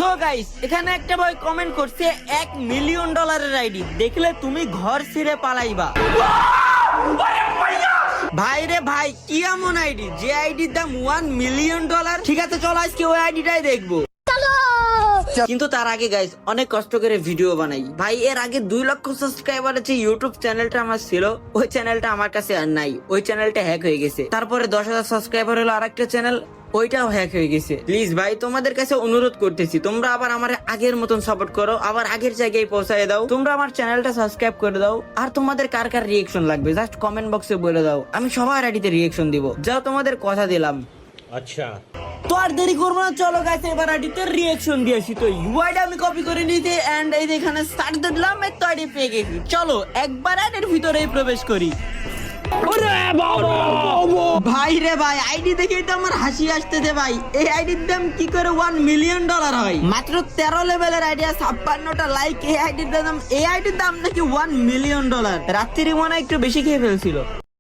So guys, এখানে একটা ভাই কমেন্ট করছে $1 মিলিয়ন আইডি দেখলে তুমি ঘর ছেড়ে পালাইবা। ভাই রে ভাই, কি এমন আইডি যে আইডির দাম $1 মিলিয়ন? ঠিক আছে, চলো আজকে ওই আইডিটাই দেখবো। কিন্তু তার আগে গাইস, অনেক কষ্ট করে ভিডিও বানাই ভাই। এর আগে 2 লক্ষ সাবস্ক্রাইবার আছে ইউটিউব চ্যানেলটা আমার ছিল, ওই চ্যানেলটা আমার কাছে আর নাই, ওই চ্যানেলটা হ্যাক হয়ে গেছে। তারপরে 10,000 সাবস্ক্রাইবার হলো আরেকটা চ্যানেল, ওইটাও হ্যাক হয়ে গেছে। প্লিজ ভাই, তোমাদের কাছে অনুরোধ করতেছি, তোমরা আবার আমার আগের মতন সাপোর্ট করো, আবার আগের জায়গায় পৌঁছায় দাও। তোমরা আমার চ্যানেলটা সাবস্ক্রাইব করে দাও। আর তোমাদের কার কার রিয়েকশন লাগবে জাস্ট কমেন্ট বক্সে বলে দাও, আমি সবার আইডিতে রিয়েকশন দিব। যাও, তোমাদের কথা দিলাম। আচ্ছা, তো আর দেরি করবো না, চলো গাইস এবার আইডিতে রিয়েকশন দিয়েছি। তো ইউআইডি আমি কপি করে নিতে এন্ড এই যে এখানে স্টার্ট দিলাম, এই তো আইডি পেয়ে গেছি। চলো একবার আইডির ভিতরেই প্রবেশ করি। ভাই রে ভাই, আইডি দেখেই তো আমার হাসি আসতেছে ভাই। এই আইডির দাম কি করে $1 মিলিয়ন হয়? মাত্র 13 লেভেলের আইডিয়া, 56টা লাইক। এই আইডির দাম নাকি $1 মিলিয়ন। রাত্রি মনে হয় একটু বেশি খেয়ে ফেলছিল।